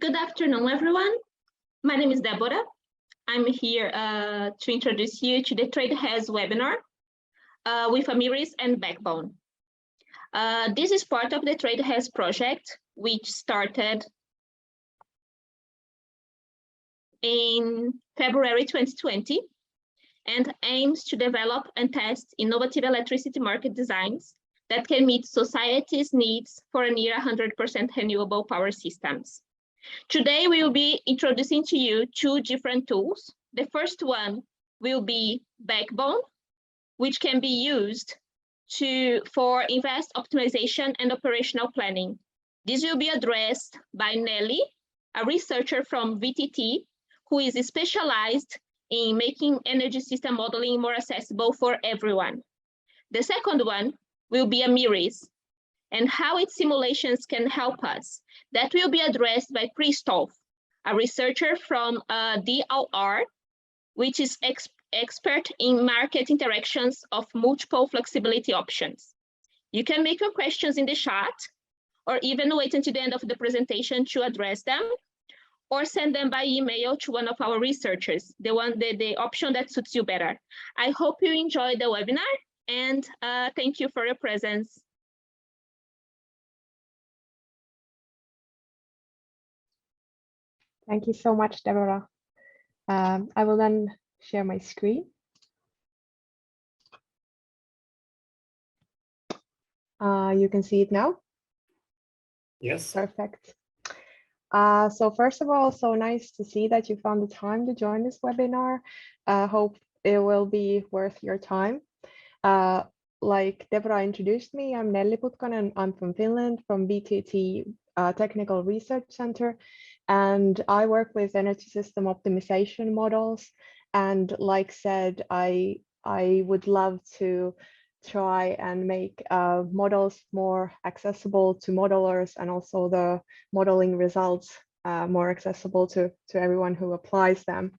Good afternoon, everyone. My name is Deborah. I'm here to introduce you to the Trade Has webinar with AMIRIS and Backbone. This is part of the Trade Has project, which started in February 2020 and aims to develop and test innovative electricity market designs that can meet society's needs for a near 100% renewable power systems. Today, we will be introducing to you two different tools. The first one will be Backbone, which can be used for invest optimization and operational planning. This will be addressed by Nelli, a researcher from VTT, who is specialized in making energy system modeling more accessible for everyone. The second one will be AMIRIS, and how its simulations can help us. That will be addressed by Christoph, a researcher from DLR, which is expert in market interactions of multiple flexibility options. You can make your questions in the chat, or even wait until the end of the presentation to address them, or send them by email to one of our researchers, the option that suits you better. I hope you enjoy the webinar, and thank you for your presence. Thank you so much, Deborah. I will then share my screen. You can see it now? Yes. Perfect. So first of all, so nice to see that you found the time to join this webinar. Hope it will be worth your time. Like Deborah introduced me, I'm Nelli Putkonen. I'm from Finland, from VTT Technical Research Center. And I work with energy system optimization models. And like said, I would love to try and make models more accessible to modelers, and also the modeling results more accessible to everyone who applies them.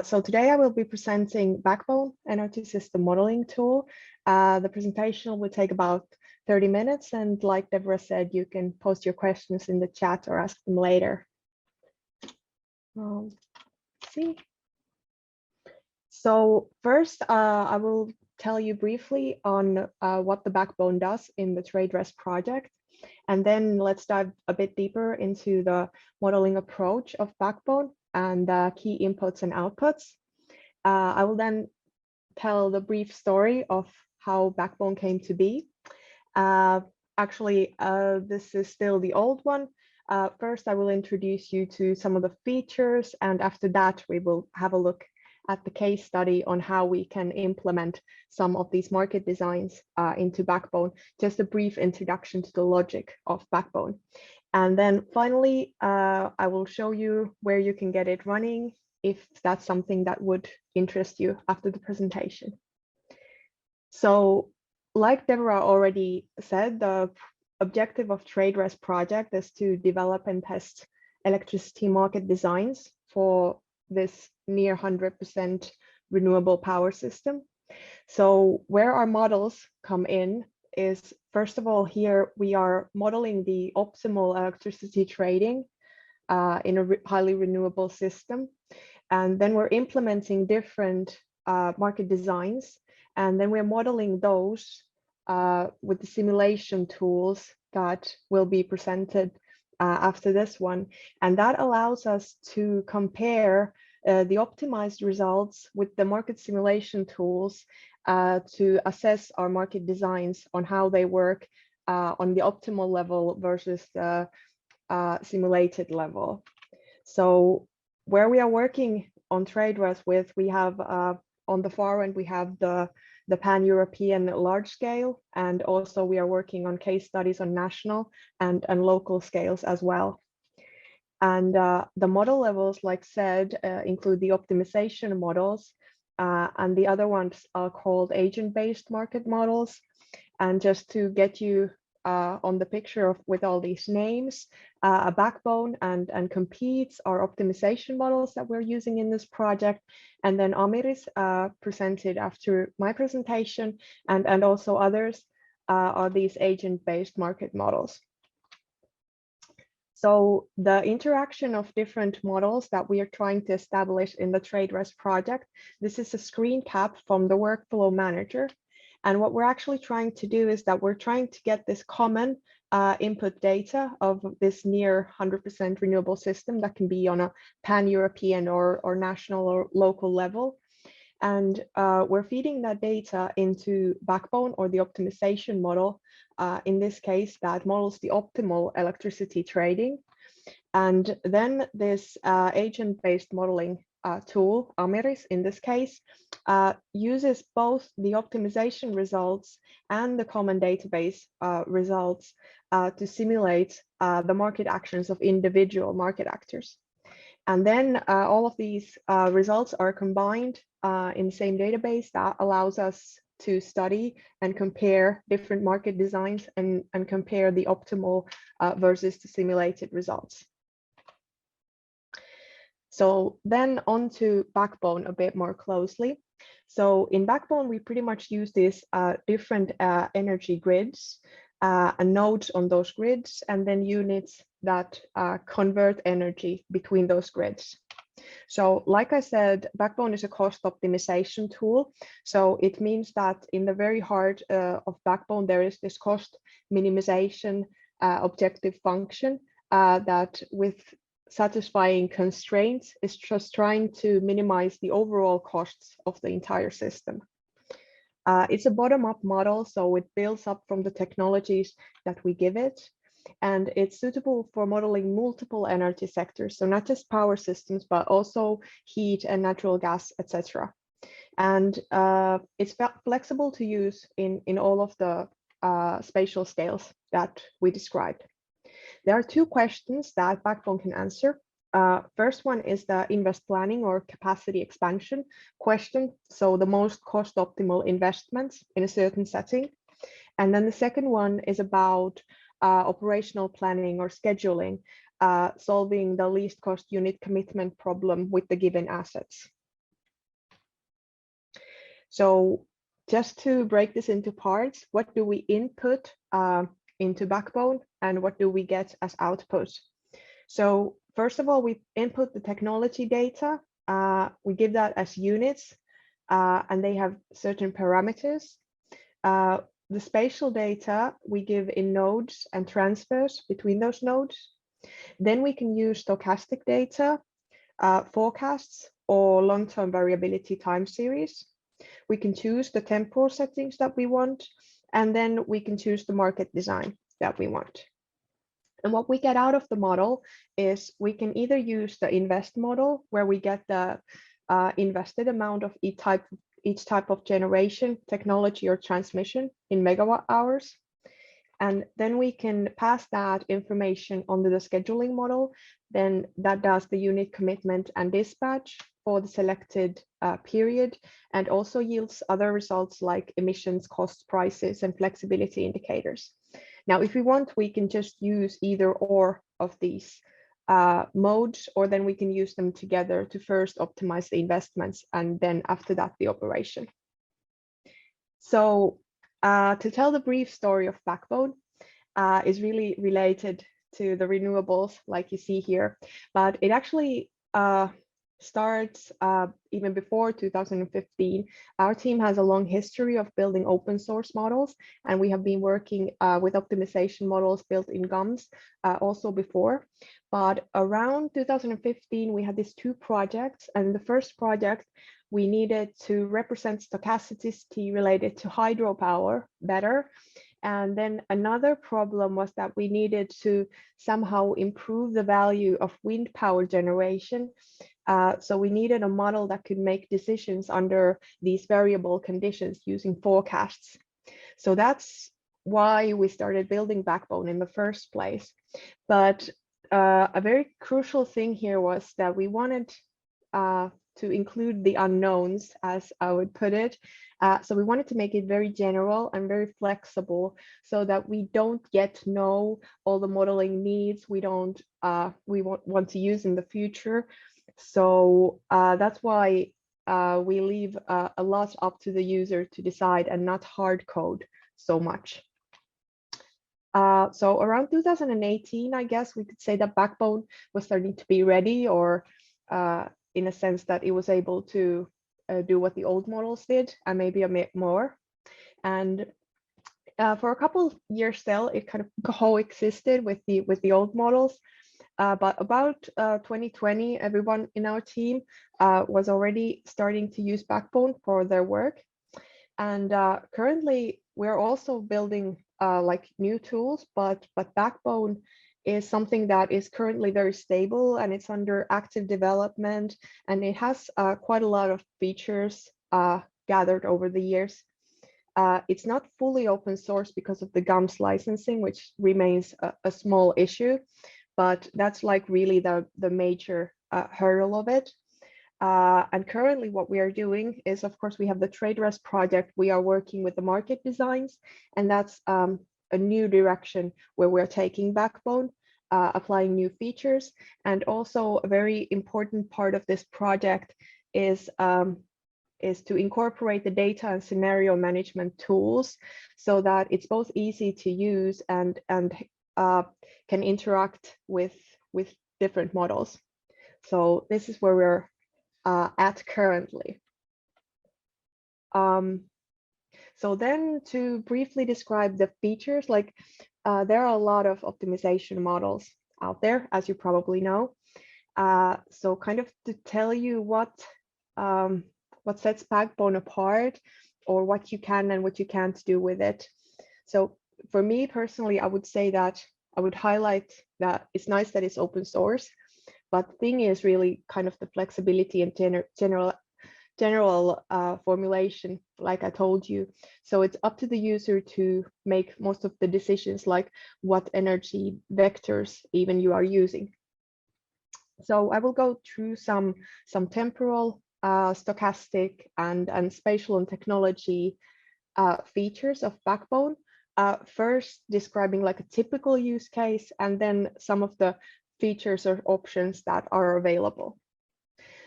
So today I will be presenting Backbone energy system modeling tool. The presentation will take about 30 minutes, and like Deborah said, you can post your questions in the chat or ask them later. See. So first, I will tell you briefly on what the Backbone does in the TradeRes project, and then let's dive a bit deeper into the modeling approach of Backbone and key inputs and outputs. I will then tell the brief story of how Backbone came to be. Actually, this is still the old one. First, I will introduce you to some of the features, and after that, we will have a look at the case study on how we can implement some of these market designs into Backbone. Just a brief introduction to the logic of Backbone. And then finally, I will show you where you can get it running if that's something that would interest you after the presentation. So, like Deborah already said, the objective of TradeRes project is to develop and test electricity market designs for this near 100% renewable power system. So where our models come in is, first of all, here we are modeling the optimal electricity trading in a highly renewable system. And then we're implementing different market designs. And then we're modeling those with the simulation tools that will be presented after this one. And that allows us to compare the optimized results with the market simulation tools to assess our market designs on how they work on the optimal level versus the simulated level. So where we are working on TradeRes with, we have on the far end, we have the pan-European large scale, and also we are working on case studies on national and local scales as well. And the model levels, like said, include the optimization models, and the other ones are called agent-based market models. And just to get you on the picture of with all these names, a Backbone and Competes are optimization models that we're using in this project. And then AMIRIS presented after my presentation, and also others are these agent-based market models. So the interaction of different models that we are trying to establish in the TradeRes project, this is a screen cap from the workflow manager. And what we're actually trying to do is that we're trying to get this common input data of this near 100% renewable system that can be on a pan-European or national or local level. And we're feeding that data into Backbone or the optimization model, in this case, that models the optimal electricity trading. And then this agent-based modeling tool, AMIRIS in this case, uses both the optimization results and the common database results to simulate the market actions of individual market actors. And then all of these results are combined in the same database that allows us to study and compare different market designs and compare the optimal versus the simulated results. So then on to Backbone a bit more closely. So in Backbone, we pretty much use these different energy grids and nodes on those grids, and then units that convert energy between those grids. So like I said, Backbone is a cost optimization tool. So it means that in the very heart of Backbone, there is this cost minimization objective function that with satisfying constraints is just trying to minimize the overall costs of the entire system. It's a bottom-up model, so it builds up from the technologies that we give it. And it's suitable for modeling multiple energy sectors, so not just power systems, but also heat and natural gas, etc. And it's flexible to use in all of the spatial scales that we described. There are two questions that Backbone can answer. First one is the invest planning or capacity expansion question, so the most cost optimal investments in a certain setting. And then the second one is about operational planning or scheduling, solving the least cost unit commitment problem with the given assets. So just to break this into parts, what do we input into Backbone and what do we get as output? So first of all, we input the technology data. We give that as units and they have certain parameters. The spatial data we give in nodes and transfers between those nodes. Then we can use stochastic data, forecasts, or long-term variability time series. We can choose the temporal settings that we want, and then we can choose the market design that we want. And what we get out of the model is we can either use the invest model, where we get the invested amount of each type of generation, technology, or transmission in megawatt hours. And then we can pass that information onto the scheduling model. Then that does the unit commitment and dispatch for the selected period, and also yields other results like emissions, cost, prices, and flexibility indicators. Now, if we want, we can just use either or of these modes, or then we can use them together to first optimize the investments and then after that the operation. So to tell the brief story of Backbone is really related to the renewables like you see here, but it actually starts even before 2015. Our team has a long history of building open source models, and we have been working with optimization models built in GUMS also before. But around 2015, we had these two projects, and the first project, we needed to represent stochasticity related to hydropower better. And then another problem was that we needed to somehow improve the value of wind power generation. So we needed a model that could make decisions under these variable conditions using forecasts. So that's why we started building Backbone in the first place. But a very crucial thing here was that we wanted to include the unknowns, as I would put it. So we wanted to make it very general and very flexible, so that we don't yet know all the modeling needs we want to use in the future. So that's why we leave a lot up to the user to decide and not hard code so much. So around 2018, I guess we could say that Backbone was starting to be ready, or in a sense that it was able to do what the old models did and maybe a bit more. And for a couple of years still, it kind of coexisted with the old models. But about 2020, everyone in our team was already starting to use Backbone for their work. And currently, we're also building like new tools, but Backbone is something that is currently very stable and it's under active development, and it has quite a lot of features gathered over the years. It's not fully open source because of the GAMS licensing, which remains a small issue, but that's like really the major hurdle of it. And currently what we are doing is, of course, we have the TradeRes project. We are working with the market designs, and that's a new direction where we're taking Backbone, applying new features. And also a very important part of this project is to incorporate the data and scenario management tools so that it's both easy to use and can interact with different models. So this is where we're at currently. So then to briefly describe the features, like there are a lot of optimization models out there, as you probably know. So kind of to tell you what sets Backbone apart, or what you can and what you can't do with it. So for me personally, I would say that I would highlight that it's nice that it's open source, but the thing is really kind of the flexibility and general formulation, like I told you. So it's up to the user to make most of the decisions, like what energy vectors even you are using. So I will go through some temporal, stochastic, and spatial and technology features of Backbone. First describing like a typical use case, and then some of the features or options that are available.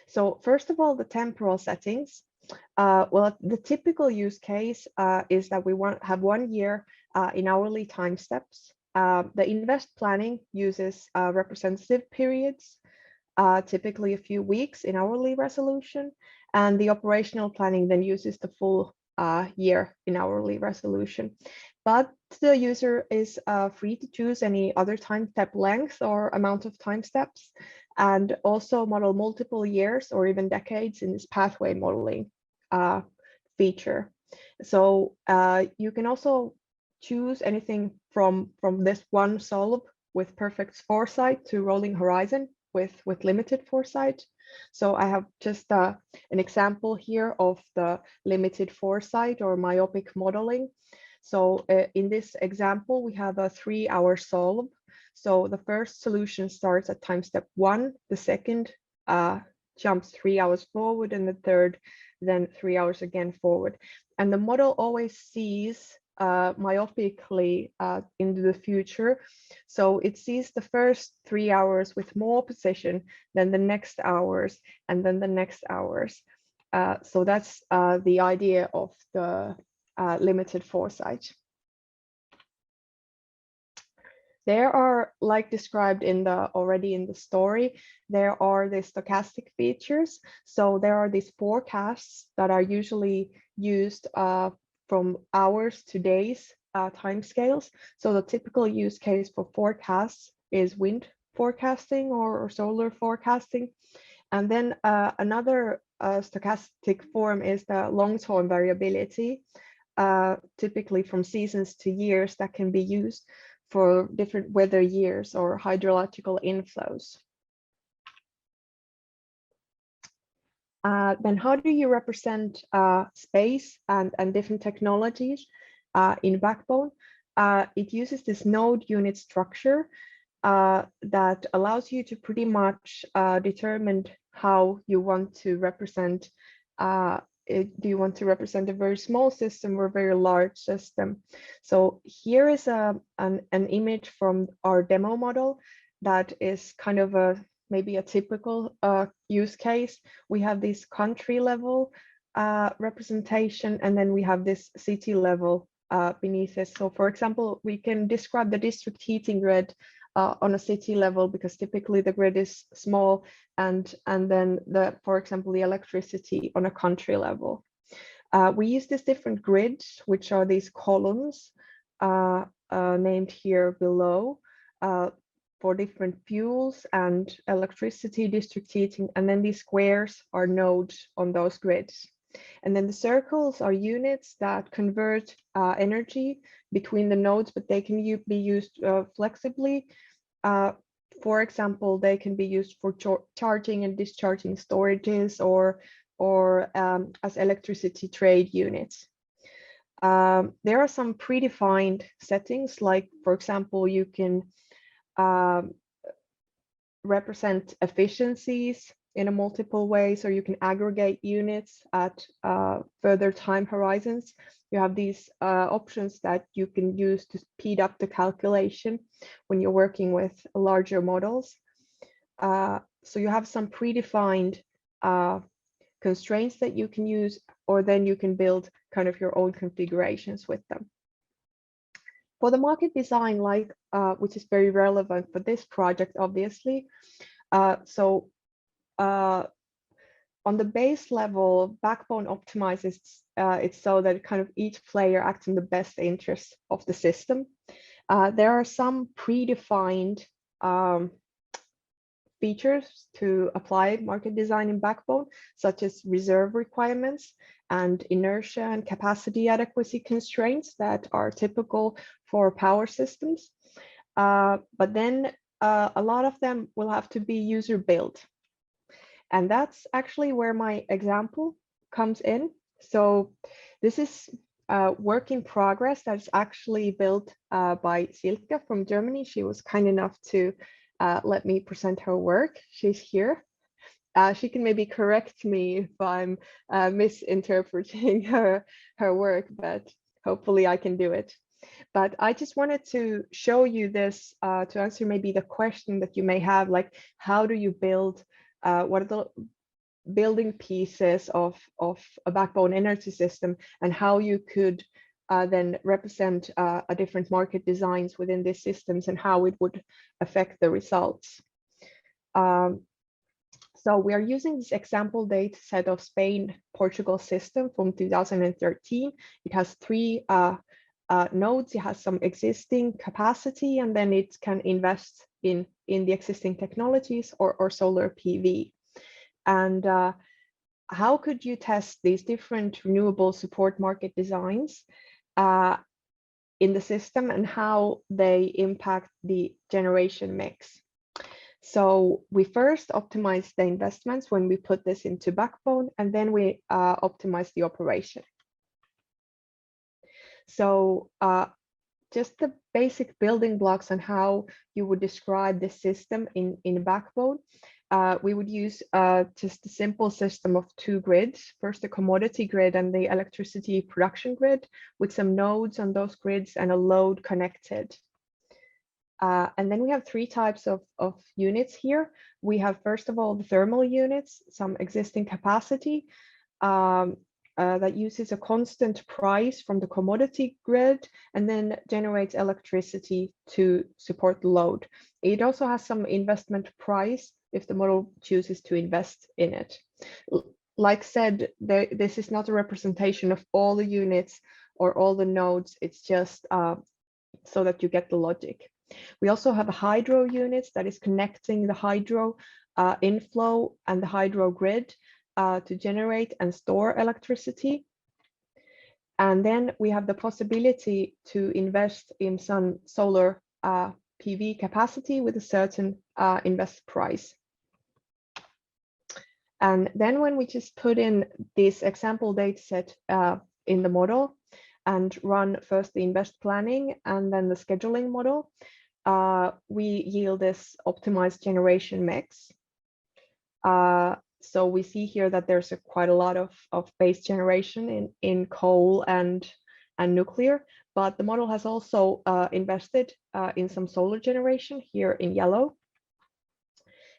So first of all, the temporal settings. Well, the typical use case is that we have 1 year in hourly time steps. The invest planning uses representative periods, typically a few weeks in hourly resolution, and the operational planning then uses the full year in hourly resolution. But the user is free to choose any other time step length or amount of time steps, and also model multiple years or even decades in this pathway modeling feature. So you can also choose anything from this one solve with perfect foresight to rolling horizon with limited foresight. So I have just an example here of the limited foresight or myopic modeling. So in this example, we have a 3-hour solve. So the first solution starts at time step 1, the second jumps 3 hours forward, and the third then 3 hours again forward. And the model always sees myopically into the future. So it sees the first 3 hours with more precision than the next hours, and then the next hours. So that's the idea of the limited foresight. There are, like described already in the story, there are the stochastic features. So there are these forecasts that are usually used from hours to days timescales. So the typical use case for forecasts is wind forecasting or solar forecasting. And then another stochastic form is the long-term variability, typically from seasons to years, that can be used for different weather years or hydrological inflows. Then how do you represent space and different technologies in Backbone? It uses this node unit structure that allows you to pretty much determine how you want to represent. Do you want to represent a very small system or a very large system? So here is an image from our demo model that is kind of maybe a typical use case. We have this country level representation, and then we have this city level beneath this. So for example, we can describe the district heating grid on a city level, because typically the grid is small, and then for example, the electricity on a country level. We use these different grids, which are these columns named here below, for different fuels and electricity, district heating, and then these squares are nodes on those grids. And then the circles are units that convert energy between the nodes, but they can be used flexibly. For example, they can be used for charging and discharging storages, or as electricity trade units. There are some predefined settings, like, for example, you can represent efficiencies in a multiple ways, or you can aggregate units at further time horizons. You have these options that you can use to speed up the calculation when you're working with larger models. So you have some predefined constraints that you can use, or then you can build kind of your own configurations with them. For the market design, like which is very relevant for this project, obviously. On the base level, Backbone optimizes it so that kind of each player acts in the best interest of the system. There are some predefined features to apply market design in Backbone, such as reserve requirements and inertia and capacity adequacy constraints that are typical for power systems. But then a lot of them will have to be user built. And that's actually where my example comes in. So this is work in progress that's actually built by Silke from Germany. She was kind enough to let me present her work. She's here. She can maybe correct me if I'm misinterpreting her work, but hopefully I can do it. But I just wanted to show you this to answer maybe the question that you may have, like, how do you build, what are the building pieces of a backbone energy system, and how you could then represent a different market designs within these systems, and how it would affect the results. So we are using this example data set of Spain-Portugal system from 2013. It has 3 nodes. It has some existing capacity, and then it can invest in the existing technologies or solar PV. And how could you test these different renewable support market designs in the system, and how they impact the generation mix? So we first optimize the investments when we put this into Backbone, and then we optimize the operation. So just the basic building blocks on how you would describe the system in Backbone. We would use just a simple system of 2 grids, first the commodity grid and the electricity production grid, with some nodes on those grids and a load connected. And then we have 3 types of units here. We have, first of all, the thermal units, some existing capacity that uses a constant price from the commodity grid and then generates electricity to support the load. It also has some investment price if the model chooses to invest in it. Like said, this is not a representation of all the units or all the nodes. It's just so that you get the logic. We also have a hydro units that is connecting the hydro inflow and the hydro grid to generate and store electricity. And then we have the possibility to invest in some solar PV capacity with a certain invest price. And then when we just put in this example data set in the model and run first the invest planning and then the scheduling model, we yield this optimized generation mix. So we see here that there's quite a lot of base generation in coal and nuclear, but the model has also invested in some solar generation here in yellow.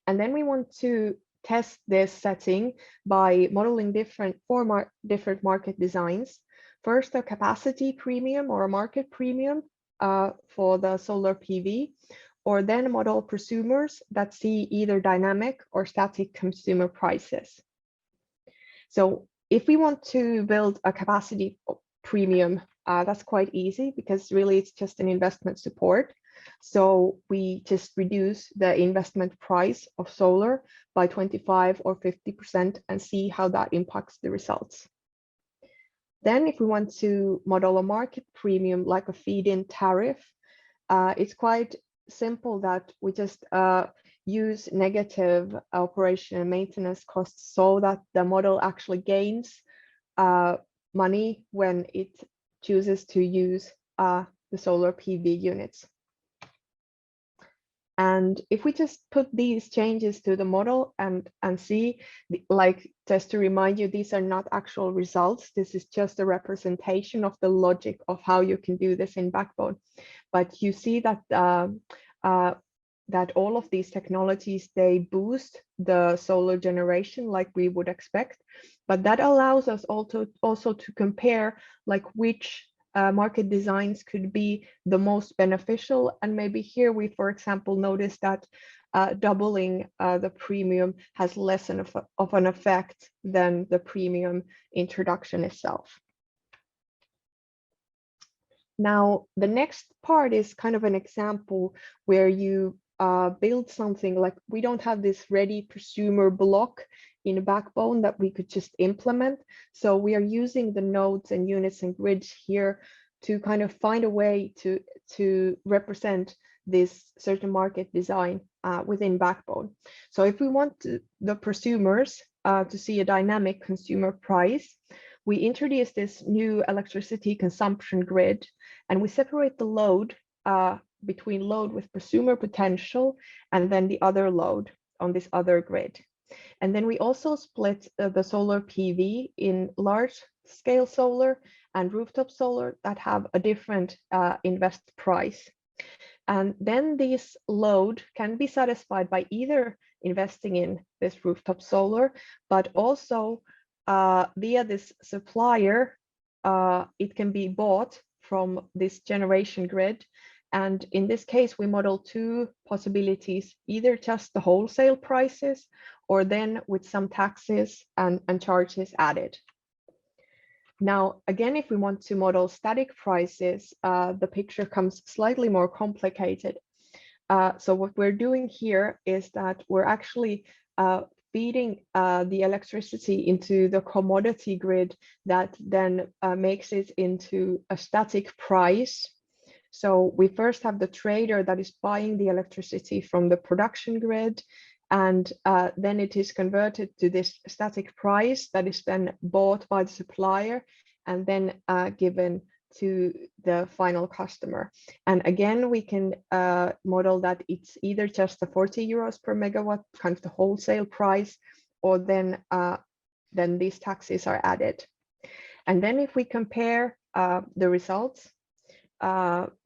And then we want to test this setting by modeling different market designs. First, a capacity premium or a market premium for the solar PV, or then model prosumers that see either dynamic or static consumer prices. So if we want to build a capacity premium, that's quite easy because really it's just an investment support. So we just reduce the investment price of solar by 25 or 50% and see how that impacts the results. Then if we want to model a market premium like a feed-in tariff, it's quite simple that we just use negative operation and maintenance costs so that the model actually gains money when it chooses to use the solar PV units. And if we just put these changes to the model and see, like, just to remind you, these are not actual results. This is just a representation of the logic of how you can do this in Backbone. But you see that that all of these technologies, they boost the solar generation like we would expect. But that allows us also to compare like which market designs could be the most beneficial. And maybe here we, for example, notice that doubling the premium has less of an effect than the premium introduction itself. Now, the next part is kind of an example where you build something like, we don't have this ready prosumer block in Backbone that we could just implement. So we are using the nodes and units and grids here to kind of find a way to represent this certain market design within Backbone. So if we want the prosumers to see a dynamic consumer price, we introduce this new electricity consumption grid, and we separate the load between load with prosumer potential and then the other load on this other grid. And then we also split the solar PV in large scale solar and rooftop solar that have a different invest price. And then this load can be satisfied by either investing in this rooftop solar, but also via this supplier, it can be bought from this generation grid. And in this case, we model two possibilities, either just the wholesale prices or then with some taxes and charges added. Now, again, if we want to model static prices, the picture comes slightly more complicated. So what we're doing here is that we're actually feeding the electricity into the commodity grid that then makes it into a static price. So we first have the trader that is buying the electricity from the production grid, and then it is converted to this static price that is then bought by the supplier and then given to the final customer. And again, we can model that it's either just the 40 euros per megawatt, kind of the wholesale price, or then these taxes are added. And then if we compare the results,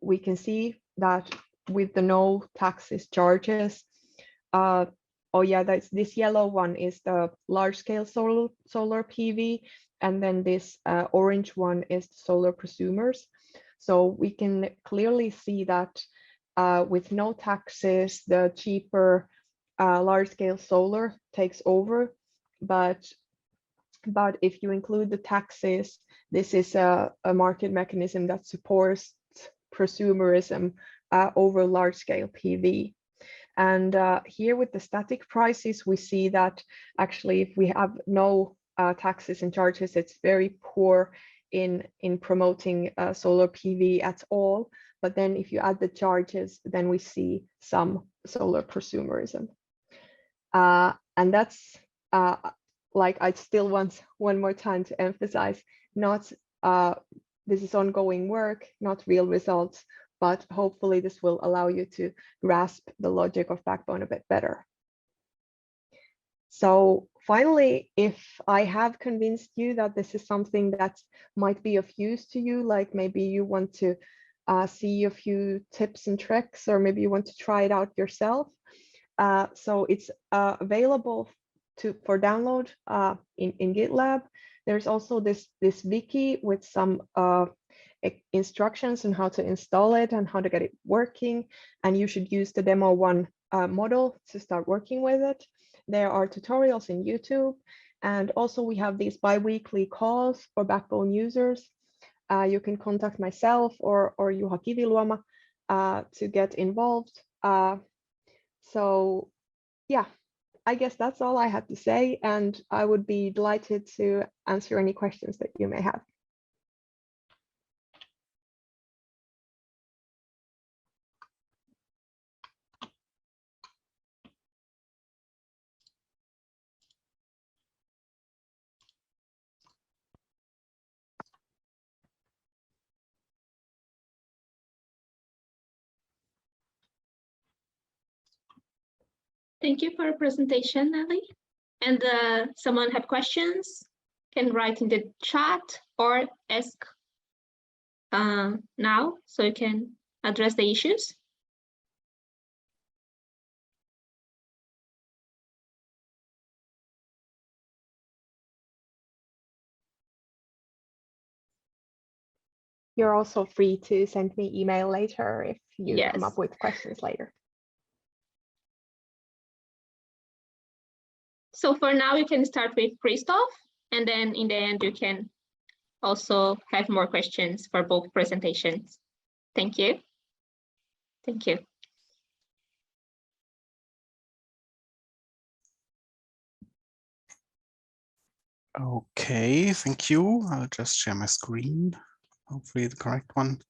we can see that with the no taxes charges, oh yeah, that's this yellow one is the large scale solar PV, and then this orange one is the solar prosumers. So we can clearly see that with no taxes, the cheaper large scale solar takes over. But if you include the taxes, this is a market mechanism that supports prosumerism over large scale PV. And here with the static prices, we see that actually if we have no taxes and charges, it's very poor in promoting solar PV at all. But then if you add the charges, then we see some solar prosumerism. And that's like I still want one more time to emphasize, not this is ongoing work, not real results, but hopefully this will allow you to grasp the logic of Backbone a bit better. So finally, if I have convinced you that this is something that might be of use to you, like maybe you want to see a few tips and tricks, or maybe you want to try it out yourself. So it's available for download in GitLab. There's also this wiki with some instructions on how to install it and how to get it working. And you should use the demo 1 model to start working with it. There are tutorials in YouTube. And also we have these bi-weekly calls for Backbone users. You can contact myself or Juha Kiviluoma to get involved. So yeah, I guess that's all I had to say, and I would be delighted to answer any questions that you may have. Thank you for your presentation, Nelli. And someone have questions, can write in the chat or ask now, so you can address the issues. You're also free to send me email later if you come up with questions later. So for now, you can start with Christoph, and then in the end, you can also have more questions for both presentations. Thank you. Thank you. Okay, thank you. I'll just share my screen. Hopefully the correct one.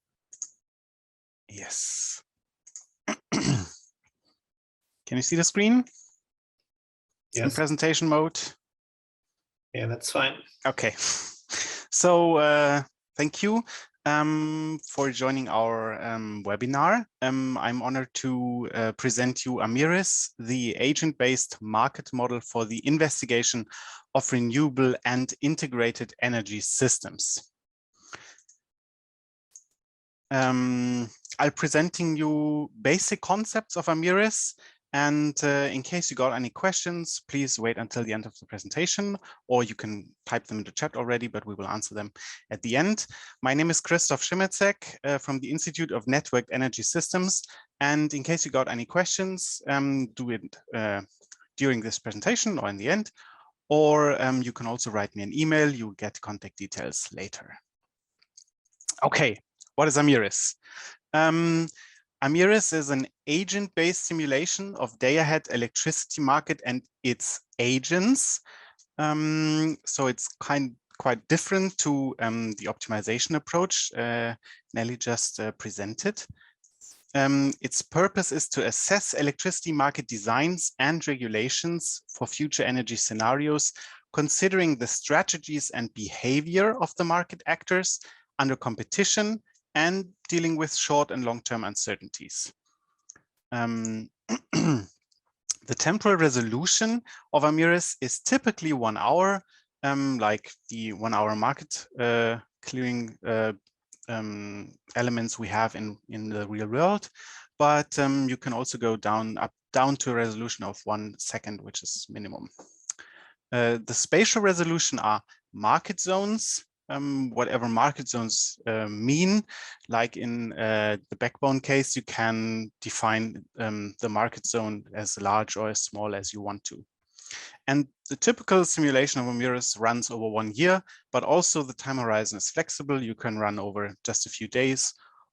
Yes. Can you see the screen? Yes. In presentation mode? Yeah, that's fine. Okay. So thank you for joining our webinar. I'm honored to present you AMIRIS, the agent-based market model for the investigation of renewable and integrated energy systems. I'll presenting you basic concepts of AMIRIS, and in case you got any questions, please wait until the end of the presentation, or you can type them in the chat already, but we will answer them at the end. My name is Christoph Schimeczek from the Institute of Networked Energy Systems, and in case you got any questions, do it during this presentation or in the end, or you can also write me an email. You'll get contact details later. Okay, what is AMIRIS? AMIRIS is an agent-based simulation of day-ahead electricity market and its agents. So it's quite different to the optimization approach Nelli just presented. Its purpose is to assess electricity market designs and regulations for future energy scenarios, considering the strategies and behavior of the market actors under competition and dealing with short and long-term uncertainties. The temporal resolution of AMIRIS is typically 1 hour, like the 1 hour market clearing elements we have in the real world. But you can also go down to a resolution of 1 second, which is minimum. The spatial resolution are market zones. Whatever market zones mean, like in the Backbone case, you can define the market zone as large or as small as you want to. And the typical simulation of AMIRIS runs over 1 year, but also the time horizon is flexible. You can run over just a few days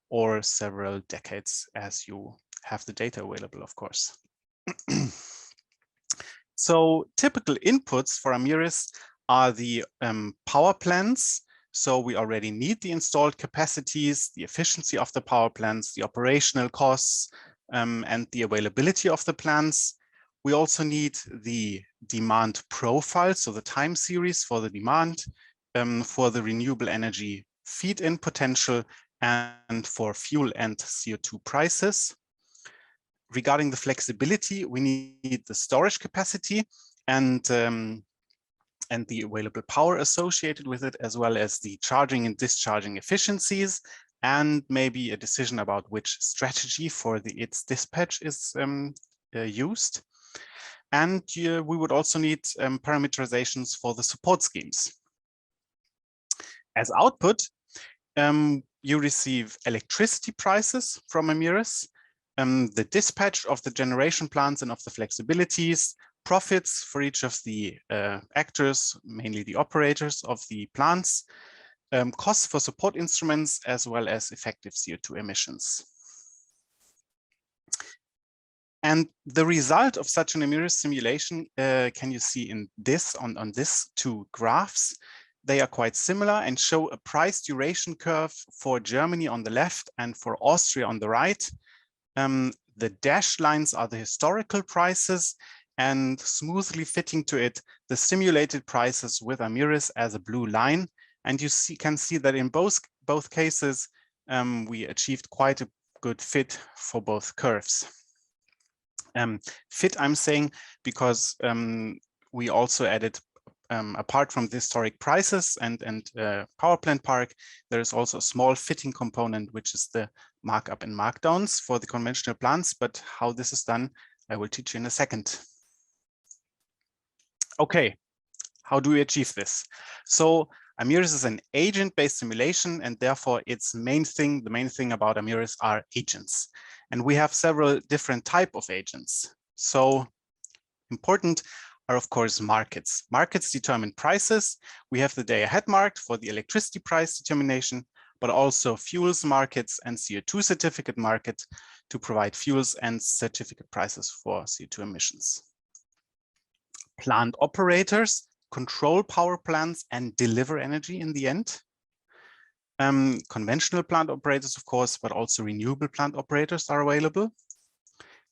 or several decades as you have the data available, of course. So typical inputs for AMIRIS are the power plants. So we already need the installed capacities, the efficiency of the power plants, the operational costs, and the availability of the plants. We also need the demand profile, so the time series for the demand, for the renewable energy feed-in potential, and for fuel and CO2 prices. Regarding the flexibility, we need the storage capacity and the available power associated with it, as well as the charging and discharging efficiencies, and maybe a decision about which strategy for its dispatch is used. And we would also need parameterizations for the support schemes. As output, you receive electricity prices from AMIRIS, the dispatch of the generation plants and of the flexibilities, profits for each of the actors, mainly the operators of the plants, costs for support instruments, as well as effective CO2 emissions. And the result of such an AMIRIS simulation can you see in this, on these two graphs. They are quite similar and show a price duration curve for Germany on the left and for Austria on the right. The dashed lines are the historical prices, and smoothly fitting to it, the simulated prices with AMIRIS as a blue line. And you can see that in both cases, we achieved quite a good fit for both curves. Fit, I'm saying, because we also added, apart from the historic prices and power plant park, there is also a small fitting component, which is the markup and markdowns for the conventional plants. But how this is done, I will teach you in a second. Okay, how do we achieve this? So AMIRIS is an agent-based simulation, and therefore the main thing about AMIRIS are agents. And we have several different types of agents. So important are, of course, markets. Markets determine prices. We have the day-ahead market for the electricity price determination, but also fuels markets and CO2 certificate market to provide fuels and certificate prices for CO2 emissions. Plant operators control power plants and deliver energy in the end. Conventional plant operators, of course, but also renewable plant operators are available.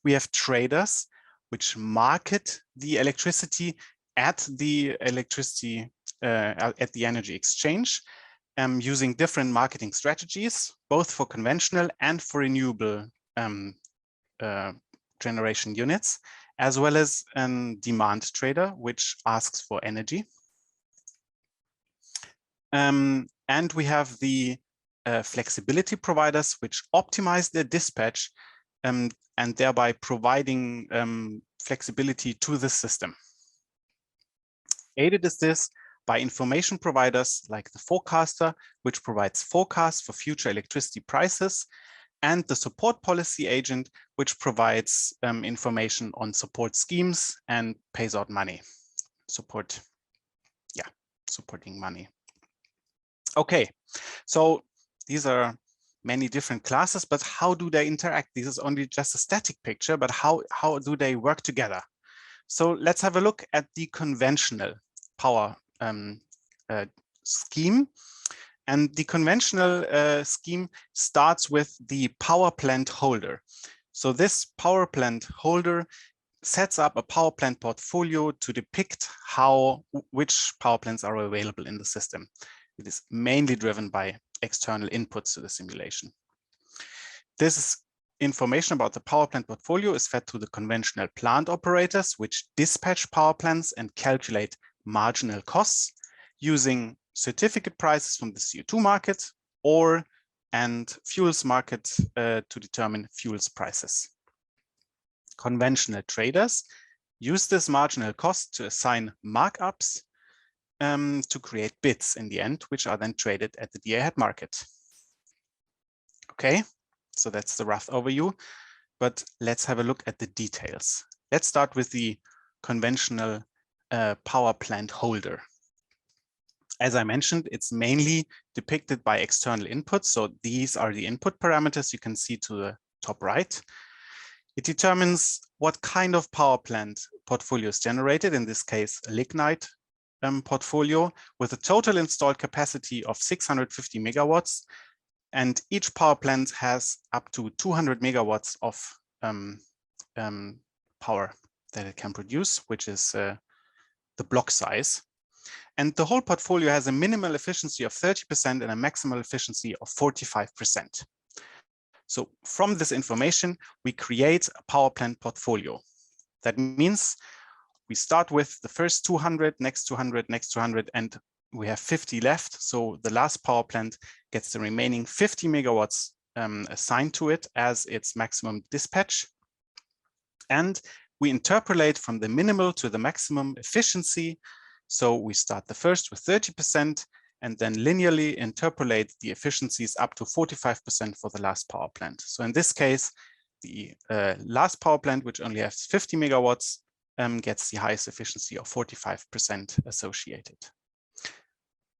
We have traders, which market the electricity at the energy exchange, using different marketing strategies, both for conventional and for renewable generation units, as well as a demand trader, which asks for energy. And we have the flexibility providers, which optimize their dispatch and thereby providing flexibility to the system. Aided is this by information providers like the forecaster, which provides forecasts for future electricity prices, and the support policy agent, which provides information on support schemes and pays out money. Supporting money. Okay, so these are many different classes, but how do they interact? This is only just a static picture, but how do they work together? So let's have a look at the conventional power scheme. And the conventional scheme starts with the power plant holder. So this power plant holder sets up a power plant portfolio to depict which power plants are available in the system. It is mainly driven by external inputs to the simulation. This information about the power plant portfolio is fed to the conventional plant operators, which dispatch power plants and calculate marginal costs using certificate prices from the CO2 market and fuels market to determine fuels prices. Conventional traders use this marginal cost to assign markups to create bids in the end, which are then traded at the day-ahead market. Okay, so that's the rough overview, but let's have a look at the details. Let's start with the conventional power plant holder. As I mentioned, it's mainly depicted by external inputs. So these are the input parameters you can see to the top right. It determines what kind of power plant portfolio is generated, in this case, a lignite portfolio with a total installed capacity of 650 megawatts. And each power plant has up to 200 megawatts of power that it can produce, which is the block size. And the whole portfolio has a minimal efficiency of 30% and a maximal efficiency of 45%. So from this information, we create a power plant portfolio. That means we start with the first 200, next 200, next 200, and we have 50 left. So the last power plant gets the remaining 50 megawatts assigned to it as its maximum dispatch. And we interpolate from the minimal to the maximum efficiency. So we start the first with 30% and then linearly interpolate the efficiencies up to 45% for the last power plant. So in this case, the last power plant, which only has 50 megawatts, gets the highest efficiency of 45% associated.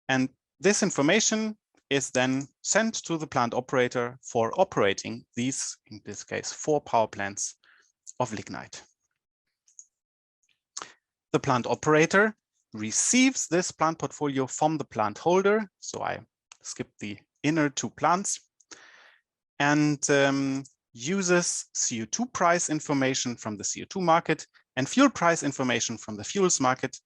And this information is then sent to the plant operator for operating these, in this case, 4 power plants of lignite. The plant operator receives this plant portfolio from the plant holder. So I skip the inner 2 plants and uses CO2 price information from the CO2 market and fuel price information from the fuels market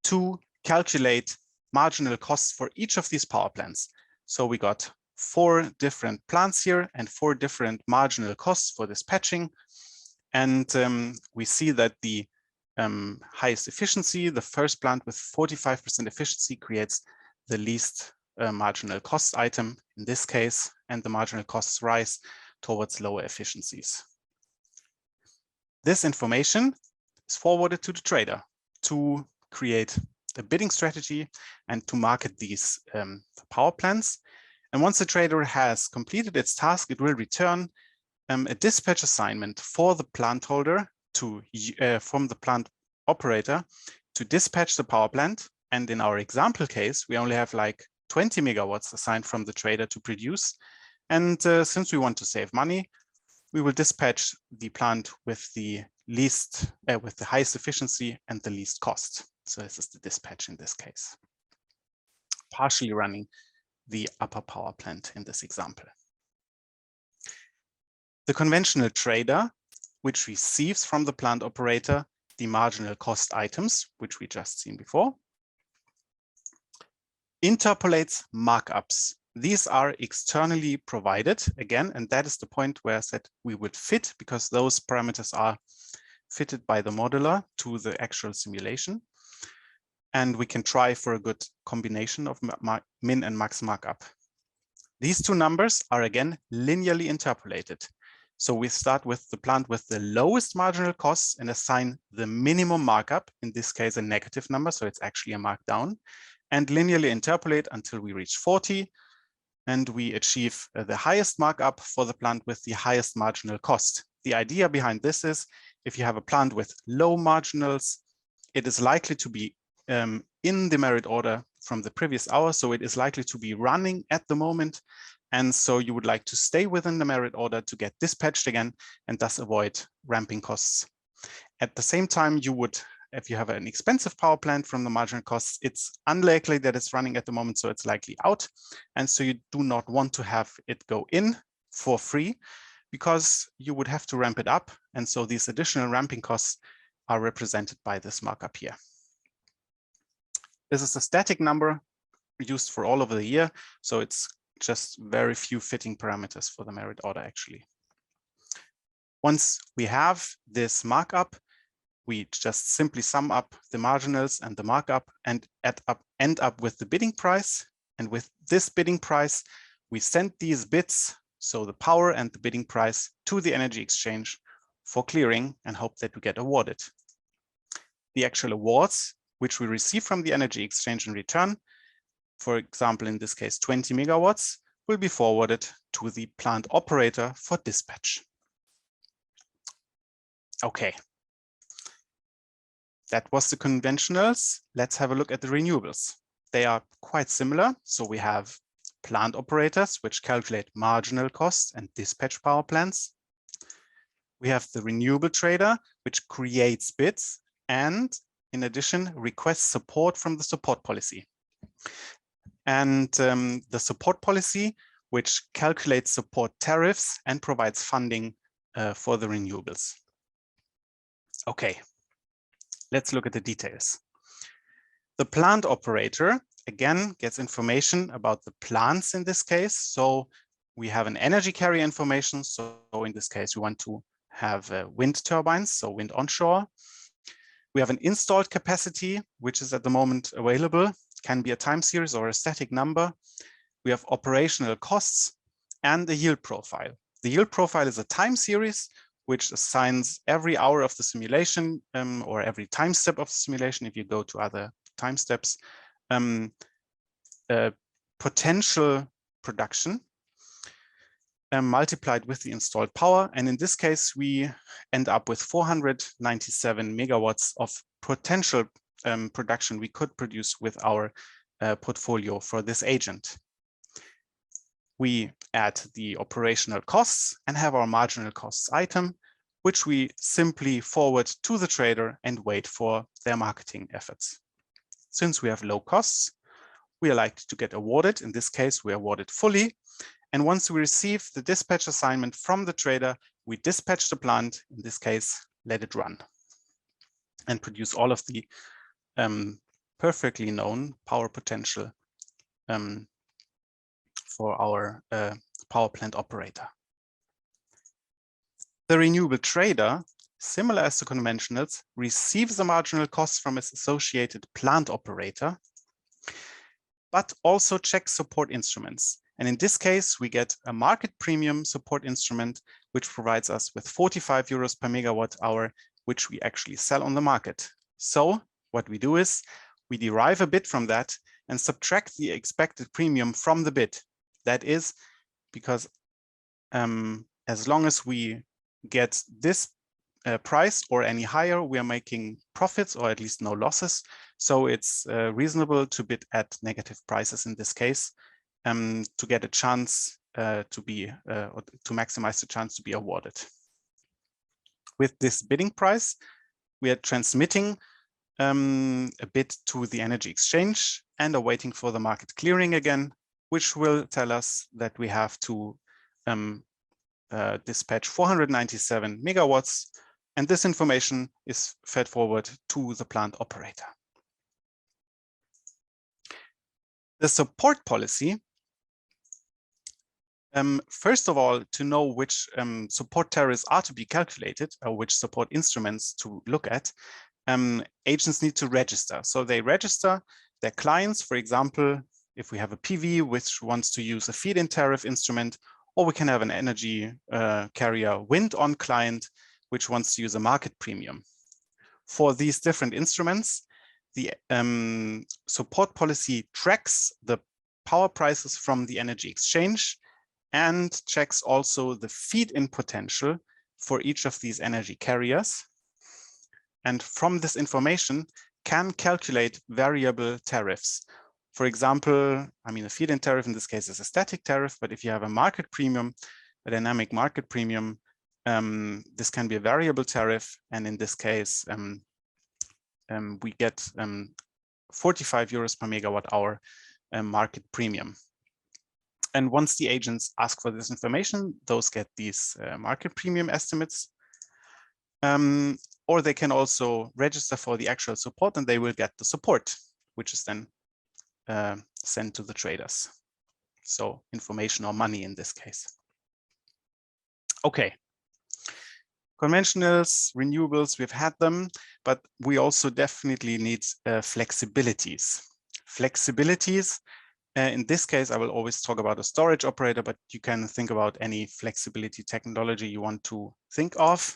to calculate marginal costs for each of these power plants. So we got 4 different plants here and 4 different marginal costs for dispatching. And we see that the highest efficiency, the first plant with 45% efficiency, creates the least marginal cost item in this case, and the marginal costs rise towards lower efficiencies. This information is forwarded to the trader to create a bidding strategy and to market these power plants. And once the trader has completed its task, it will return a dispatch assignment for the plant holder to from the plant operator to dispatch the power plant. And in our example case, we only have like 20 megawatts assigned from the trader to produce. And since we want to save money, we will dispatch the plant with the least, with the highest efficiency and the least cost. So this is the dispatch in this case, partially running the upper power plant in this example. The conventional trader, which receives from the plant operator the marginal cost items, which we just seen before, interpolates markups. These are externally provided again, and that is the point where I said we would fit, because those parameters are fitted by the modeler to the actual simulation. And we can try for a good combination of min and max markup. These 2 numbers are again linearly interpolated. So we start with the plant with the lowest marginal costs and assign the minimum markup, in this case a negative number, so it's actually a markdown, and linearly interpolate until we reach 40, and we achieve the highest markup for the plant with the highest marginal cost. The idea behind this is, if you have a plant with low marginals, it is likely to be in the merit order from the previous hour, so it is likely to be running at the moment. And so you would like to stay within the merit order to get dispatched again and thus avoid ramping costs. At the same time, you would, if you have an expensive power plant from the marginal costs, it's unlikely that it's running at the moment, so it's likely out. And so you do not want to have it go in for free, because you would have to ramp it up. And so these additional ramping costs are represented by this markup here. This is a static number used for all over the year, so it's just very few fitting parameters for the merit order actually. Once we have this markup, we just simply sum up the marginals and the markup and end up with the bidding price. And with this bidding price, we send these bids, so the power and the bidding price, to the energy exchange for clearing and hope that we get awarded. The actual awards, which we receive from the energy exchange in return, for example, in this case, 20 megawatts, will be forwarded to the plant operator for dispatch. Okay. That was the conventionals. Let's have a look at the renewables. They are quite similar. So we have plant operators, which calculate marginal costs and dispatch power plants. We have the renewable trader, which creates bids and, in addition, requests support from the support policy. And the support policy, which calculates support tariffs and provides funding for the renewables. Okay, let's look at the details. The plant operator, again, gets information about the plants in this case. So we have an energy carrier information. So in this case, we want to have wind turbines, so wind onshore. We have an installed capacity, which is at the moment available. Can be a time series or a static number. We have operational costs and the yield profile. The yield profile is a time series which assigns every hour of the simulation or every time step of the simulation, if you go to other time steps, potential production multiplied with the installed power. And in this case, we end up with 497 megawatts of potential production we could produce with our portfolio for this agent. We add the operational costs and have our marginal costs item, which we simply forward to the trader and wait for their marketing efforts. Since we have low costs, we are likely to get awarded. In this case, we are awarded fully. And once we receive the dispatch assignment from the trader, we dispatch the plant, in this case, let it run and produce all of the perfectly known power potential for our power plant operator. The renewable trader, similar as the conventionals, receives the marginal costs from its associated plant operator, but also checks support instruments. And in this case, we get a market premium support instrument, which provides us with 45 euros per megawatt hour, which we actually sell on the market. So what we do is we derive a bid from that and subtract the expected premium from the bid. That is because as long as we get this price or any higher, we are making profits or at least no losses. So it's reasonable to bid at negative prices in this case to get a chance or to maximize the chance to be awarded. With this bidding price, we are transmitting a bid to the energy exchange and are waiting for the market clearing again, which will tell us that we have to dispatch 497 megawatts. And this information is fed forward to the plant operator. The support policy, first of all, to know which support tariffs are to be calculated or which support instruments to look at, agents need to register. So they register their clients, for example, if we have a PV which wants to use a feed-in tariff instrument, or we can have an energy carrier wind-on client which wants to use a market premium. For these different instruments, the support policy tracks the power prices from the energy exchange and checks also the feed-in potential for each of these energy carriers. And from this information can calculate variable tariffs. For example, I mean, a feed-in tariff in this case is a static tariff, but if you have a market premium, a dynamic market premium, this can be a variable tariff. And in this case, we get 45 euros per megawatt hour market premium. And once the agents ask for this information, those get these market premium estimates. Or they can also register for the actual support and they will get the support, which is then sent to the traders. So information or money in this case. Okay. Conventionals, renewables, we've had them, but we also definitely need flexibilities. Flexibilities, in this case, I will always talk about a storage operator, but you can think about any flexibility technology you want to think of.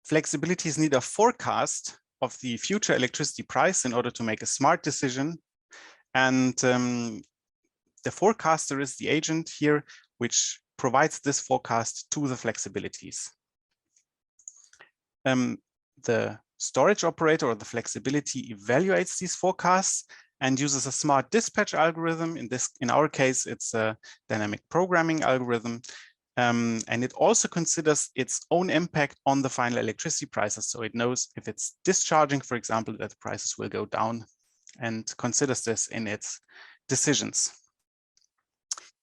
Flexibilities need a forecast of the future electricity price in order to make a smart decision. And the forecaster is the agent here, which provides this forecast to the flexibilities. The storage operator or the flexibility evaluates these forecasts and uses a smart dispatch algorithm. In our case, it's a dynamic programming algorithm. And it also considers its own impact on the final electricity prices. So it knows if it's discharging, for example, that the prices will go down and considers this in its decisions.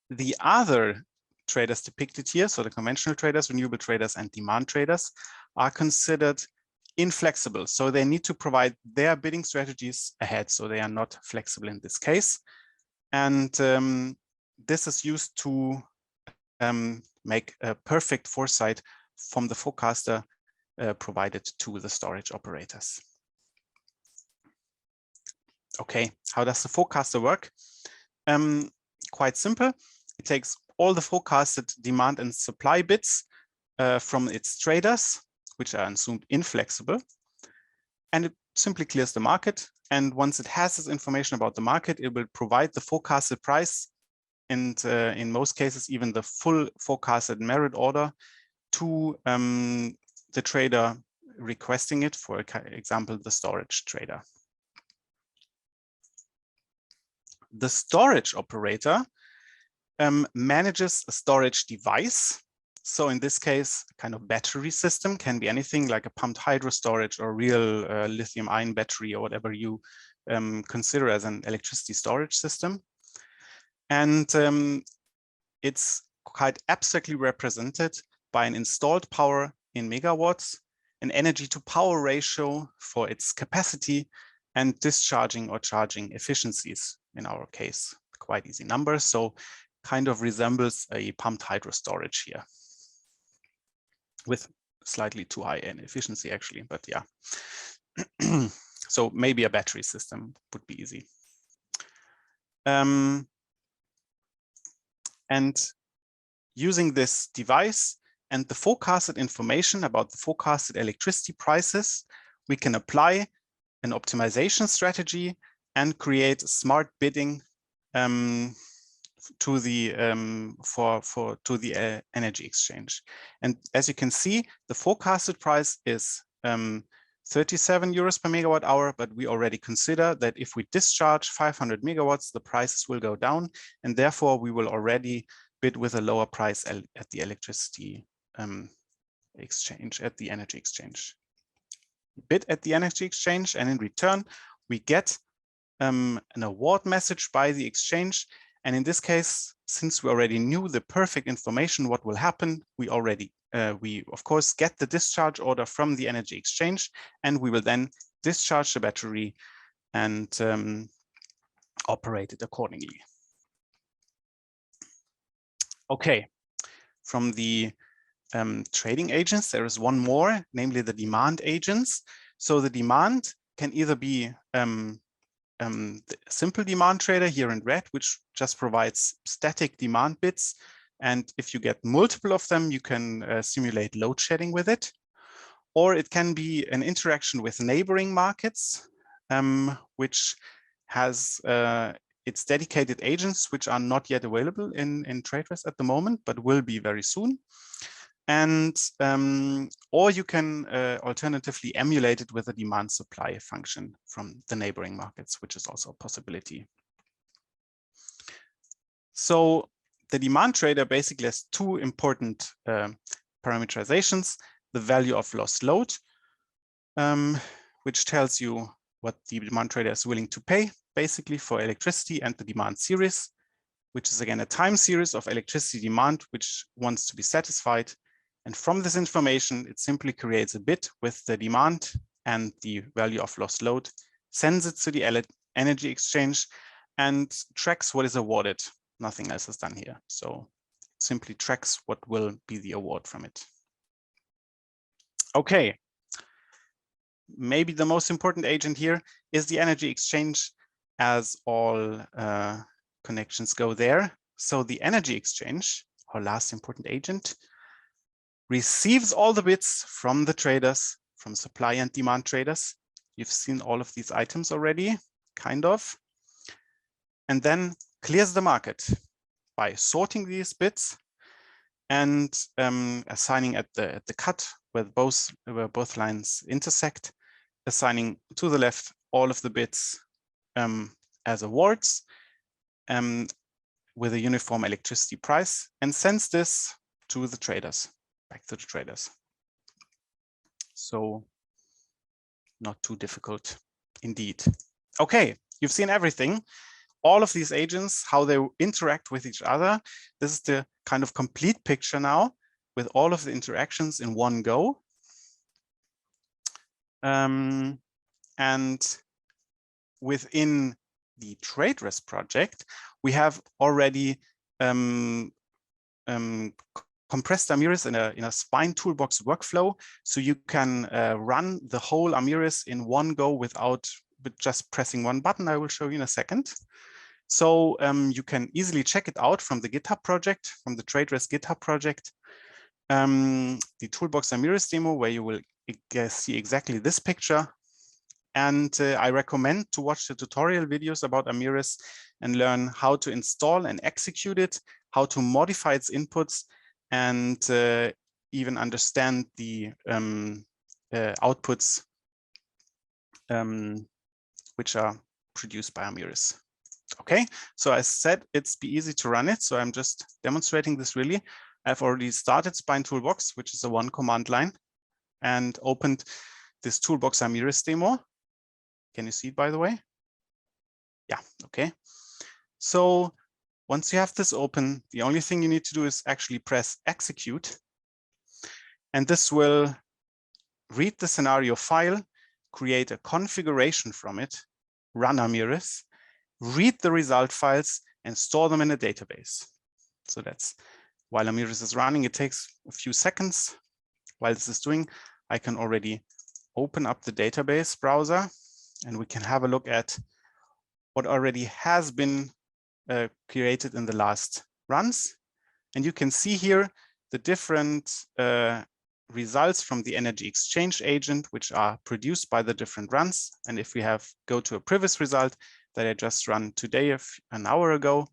The other traders depicted here, so the conventional traders, renewable traders, and demand traders, are considered inflexible. So they need to provide their bidding strategies ahead. So they are not flexible in this case. And this is used to make a perfect foresight from the forecaster provided to the storage operators. Okay, how does the forecaster work? Quite simple. It takes all the forecasted demand and supply bits from its traders, which are assumed inflexible. And it simply clears the market. And once it has this information about the market, it will provide the forecasted price, and in most cases, even the full forecasted merit order to the trader requesting it, for example, the storage trader. The storage operator manages a storage device. So in this case, a kind of battery system, can be anything like a pumped hydro storage or real lithium ion battery or whatever you consider as an electricity storage system. And it's quite abstractly represented by an installed power in megawatts, an energy to power ratio for its capacity, and discharging or charging efficiencies in our case. Quite easy numbers, so kind of resembles a pumped hydro storage here, with slightly too high an efficiency actually, but yeah. So maybe a battery system would be easy. And using this device and the forecasted information about the forecasted electricity prices, we can apply an optimization strategy and create smart bidding to the energy exchange. And as you can see, the forecasted price is 37 euros per megawatt hour, but we already consider that if we discharge 500 megawatts, the prices will go down, and therefore we will already bid with a lower price at the electricity exchange, at the energy exchange. Bid at the energy exchange, and in return, we get an award message by the exchange. And in this case, since we already knew the perfect information, what will happen, we of course get the discharge order from the energy exchange, and we will then discharge the battery and operate it accordingly. Okay, from the trading agents, there is one more, namely the demand agents. So the demand can either be the simple demand trader here in red, which just provides static demand bits. And if you get multiple of them, you can simulate load shedding with it. Or it can be an interaction with neighboring markets, which has its dedicated agents, which are not yet available in TradeRest at the moment, but will be very soon. And or you can alternatively emulate it with a demand supply function from the neighboring markets, which is also a possibility. So the demand trader basically has two important parameterizations: the value of lost load, which tells you what the demand trader is willing to pay basically for electricity, and the demand series, which is again a time series of electricity demand which wants to be satisfied. And from this information, it simply creates a bid with the demand and the value of lost load, sends it to the energy exchange, and tracks what is awarded. Nothing else is done here. So it simply tracks what will be the award from it. Okay. Maybe the most important agent here is the energy exchange, as all connections go there. So the energy exchange, our last important agent, receives all the bids from the traders, from supply and demand traders. You've seen all of these items already, kind of. And then clears the market by sorting these bids and assigning at the cut where both lines intersect, assigning to the left all of the bids as awards with a uniform electricity price, and sends this to the traders, back to the traders. So not too difficult indeed. Okay, you've seen everything. All of these agents, how they interact with each other. This is the kind of complete picture now with all of the interactions in one go. And within the TradeRest project, we have already compressed AMIRIS in a spine toolbox workflow. So you can run the whole AMIRIS in one go without just pressing one button. I will show you in a second. So you can easily check it out from the GitHub project, from the TradeRest GitHub project. The Toolbox AMIRIS demo, where you will see exactly this picture. And I recommend to watch the tutorial videos about AMIRIS and learn how to install and execute it, how to modify its inputs, and even understand the outputs which are produced by AMIRIS. Okay, so I said it's be easy to run it, so I'm just demonstrating this really. I've already started Spine Toolbox, which is a one command line, and opened this Toolbox AMIRIS demo. Can you see it, by the way? Yeah, okay. So once you have this open, the only thing you need to do is actually press execute. And this will read the scenario file, create a configuration from it, run AMIRIS, read the result files, and store them in a database. So that's while AMIRIS is running, it takes a few seconds. While this is doing, I can already open up the database browser, and we can have a look at what already has been created in the last runs. And you can see here the different results from the energy exchange agent, which are produced by the different runs. And if we go to a previous result that I just ran today, an hour ago,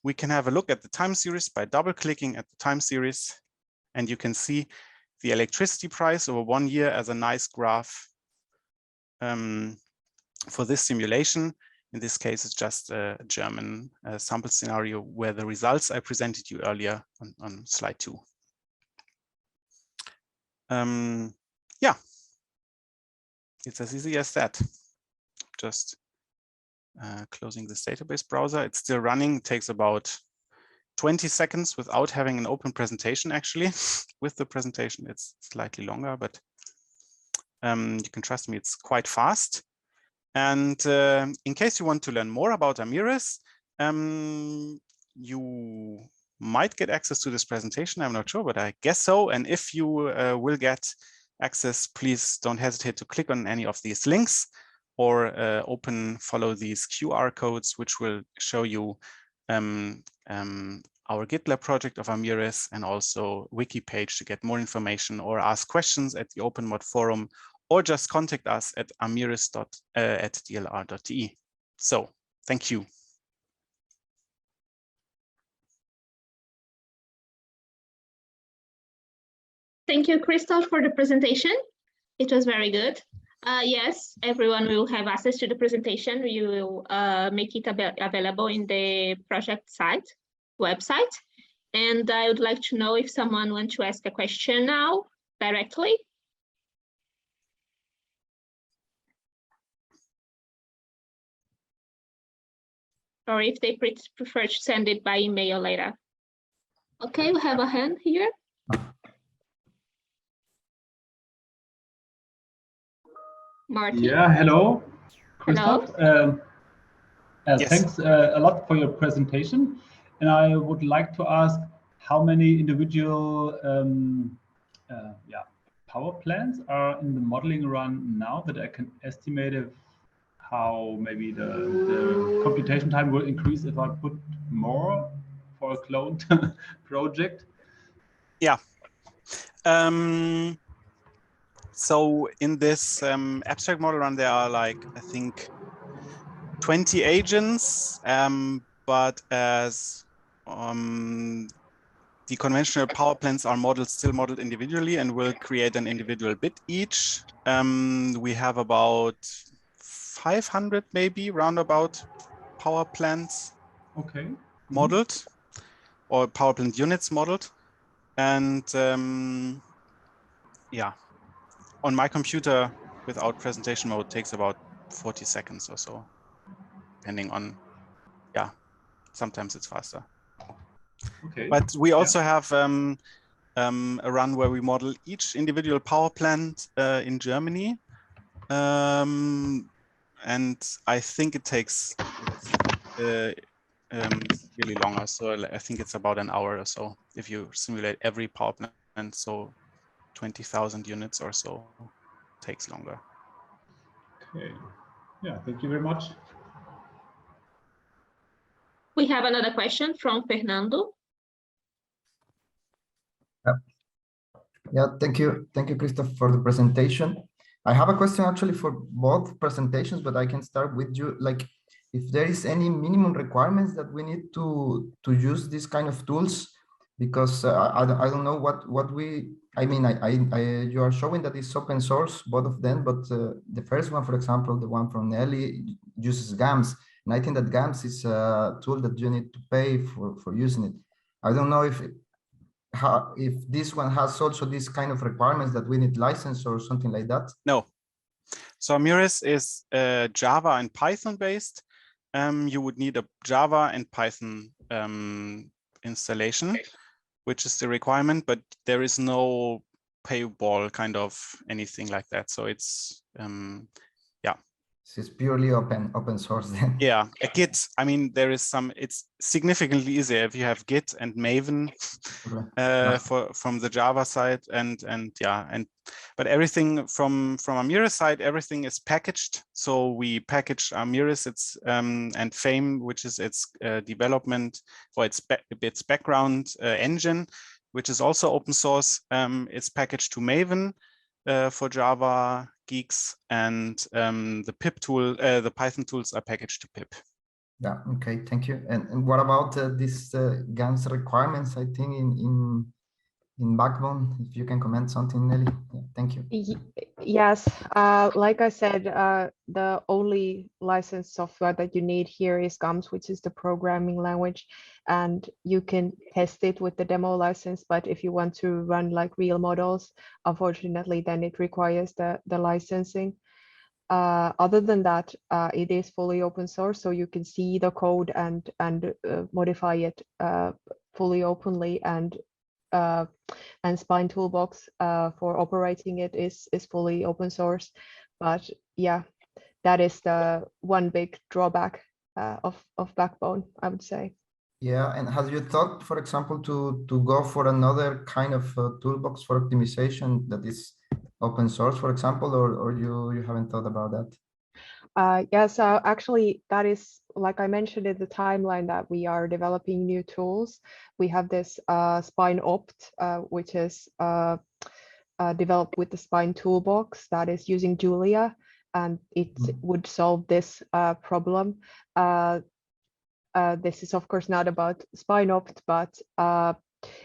we can have a look at the time series by double clicking at the time series. And you can see the electricity price over 1 year as a nice graph for this simulation. In this case, it's just a German sample scenario where the results I presented you earlier on slide 2. Yeah, it's as easy as that. Just closing this database browser. It's still running. It takes about 20 seconds without having an open presentation, actually. With the presentation, it's slightly longer, but you can trust me, it's quite fast. And in case you want to learn more about AMIRIS, you might get access to this presentation. I'm not sure, but I guess so. And if you will get access, please don't hesitate to click on any of these links or follow these QR codes, which will show you our GitLab project of AMIRIS and also wiki page to get more information or ask questions at the OpenMod forum, or just contact us at amiris@dlr.de. So thank you. Thank you, Christoph, for the presentation. It was very good. Yes, everyone will have access to the presentation. We will make it available in the project website. And I would like to know if someone wants to ask a question now directly. Or if they prefer to send it by email later. Okay, we have a hand here. Martin. Yeah, hello, Christoph. Hello. Yes. Thanks a lot for your presentation. And I would like to ask how many individual power plants are in the modeling run now, that I can estimate how maybe the computation time will increase if I put more for a cloned project. Yeah. So in this abstract model run, there are like, I think, 20 agents, but as the conventional power plants are still modeled individually and will create an individual bit each. We have about 500 maybe roundabout power plants modeled, or power plant units modeled. And yeah, on my computer without presentation mode takes about 40 seconds or so, depending on, yeah, sometimes it's faster. Okay. But we also have a run where we model each individual power plant in Germany. And I think it takes really longer. So I think it's about an hour or so if you simulate every power plant. So 20,000 units or so takes longer. Okay. Yeah, thank you very much. We have another question from Fernando. Yeah, thank you, Christoph, for the presentation. I have a question actually for both presentations, but I can start with you. Like, if there is any minimum requirements that we need to use these kind of tools, because I don't know what we. I mean, you are showing that it's open source, both of them, but the first one, for example, the one from Nelli, uses GAMS, and I think that GAMS is a tool that you need to pay for using it. I don't know if this one has also this kind of requirements that we need license or something like that. No. So AMIRIS is Java and Python based. You would need a Java and Python installation, which is the requirement, but there is no paywall kind of anything like that. So it's yeah. So it's purely open source then. Yeah, a Git. I mean, there is some. It's significantly easier if you have Git and Maven from the Java side, but everything from AMIRIS side, everything is packaged. So we package AMIRIS, and Fame, which is its development or its background engine, which is also open source. It's packaged to Maven for Java geeks, and the pip tool, the Python tools are packaged to pip. Yeah, okay, thank you. And what about this GANS requirements, I think in Backbone, if you can comment something, Nelly? Yeah, thank you. Yes, like I said, the only licensed software that you need here is GAMS, which is the programming language, and you can test it with the demo license. But if you want to run like real models, unfortunately, then it requires the licensing. Other than that, it is fully open source, so you can see the code and modify it fully openly, and Spine Toolbox for operating it is fully open source. But yeah, that is the one big drawback of Backbone, I would say. Yeah, and have you thought, for example, to go for another kind of toolbox for optimization that is open source, for example, or you haven't thought about that? Yes, actually, that is, like I mentioned in the timeline, that we are developing new tools. We have this Spine Opt, which is developed with the Spine Toolbox that is using Julia, and it would solve this problem. This is, of course, not about Spine Opt, but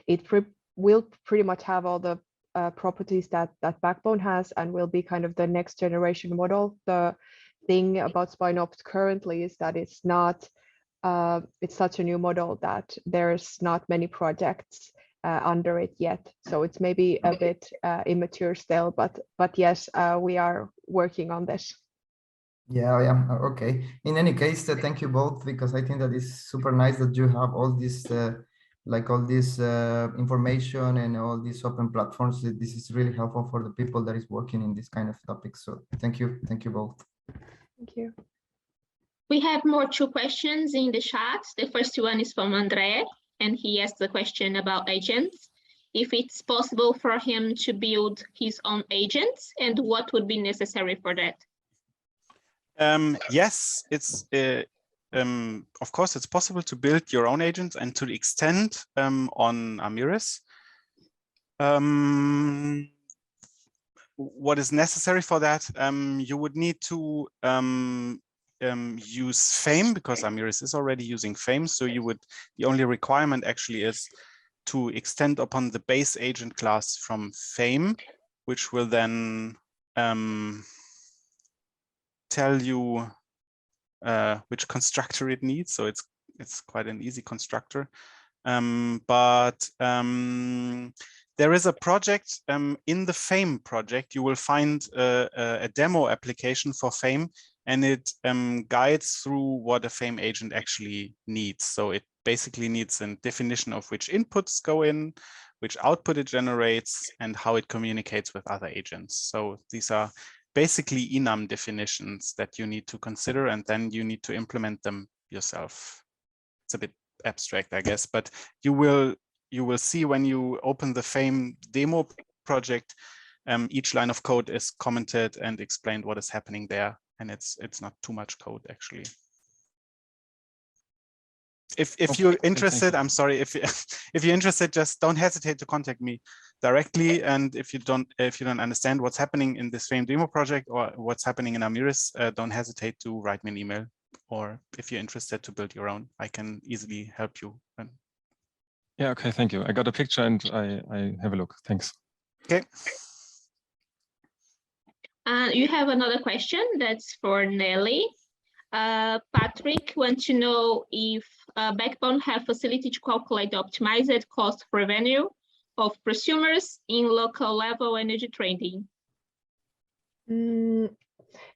it will pretty much have all the properties that Backbone has, and will be kind of the next generation model. The thing about Spine Opt currently is that it's not, it's such a new model that there's not many projects under it yet. So it's maybe a bit immature still, but yes, we are working on this. Yeah, okay. In any case, thank you both, because I think that is super nice that you have all this, information and all these open platforms. This is really helpful for the people that is working in this kind of topics. So thank you both. Thank you. We have two questions in the chat. The first one is from Andre, and he asked the question about agents. If it's possible for him to build his own agents, and what would be necessary for that? Yes, it's of course it's possible to build your own agents, and to the extent on AMIRIS. What is necessary for that? You would need to use Fame, because AMIRIS is already using Fame. So the only requirement actually is to extend upon the base agent class from Fame, which will then tell you which constructor it needs. So it's quite an easy constructor. But there is a project in the Fame project. You will find a demo application for Fame, and it guides through what a Fame agent actually needs. So it basically needs a definition of which inputs go in, which output it generates, and how it communicates with other agents. So these are basically enum definitions that you need to consider, and then you need to implement them yourself. It's a bit abstract, I guess, but you will see when you open the Fame demo project, each line of code is commented and explained what is happening there, and it's not too much code actually. If you're interested, I'm sorry, if you're interested, just don't hesitate to contact me directly. And if you don't understand what's happening in this FAME demo project or what's happening in AMIRIS, don't hesitate to write me an email. Or if you're interested to build your own, I can easily help you. Yeah, okay, thank you. I got a picture and I have a look. Thanks. Okay. You have another question that's for Nelly. Patrick wants to know if Backbone have facility to calculate the optimized cost of revenue of prosumers in local level energy trading.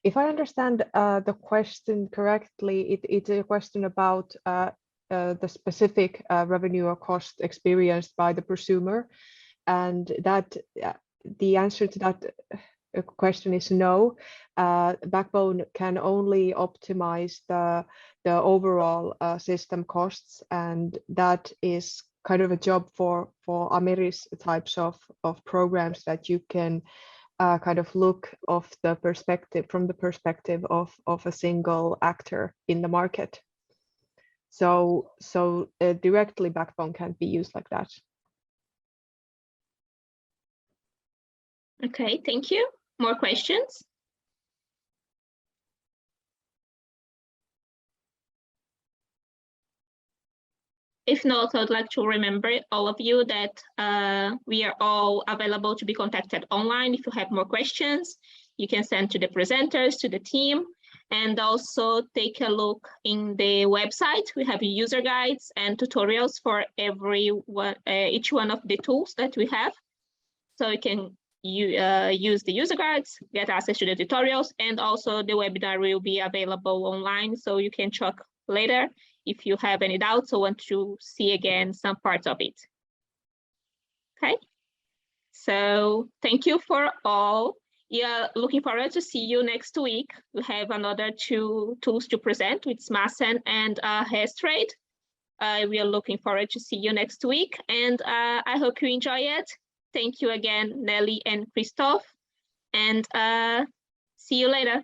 If I understand the question correctly, it's a question about the specific revenue or cost experienced by the prosumer, and that the answer to that question is no. Backbone can only optimize the overall system costs, and that is kind of a job for AMIRIS types of programs that you can kind of look from the perspective of a single actor in the market. So directly Backbone can't be used like that. Okay, thank you. More questions? If not, I'd like to remember all of you that we are all available to be contacted online. If you have more questions, you can send to the presenters, to the team, and also take a look in the website. We have user guides and tutorials for each one of the tools that we have. So you can use the user guides, get access to the tutorials, and also the webinar will be available online, so you can check later if you have any doubts or want to see again some parts of it. Okay, so thank you for all. Yeah, looking forward to see you next week. We have another 2 tools to present with Smassen and Hairstraight. We are looking forward to see you next week, and I hope you enjoy it. Thank you again, Nelly and Christoph, and see you later.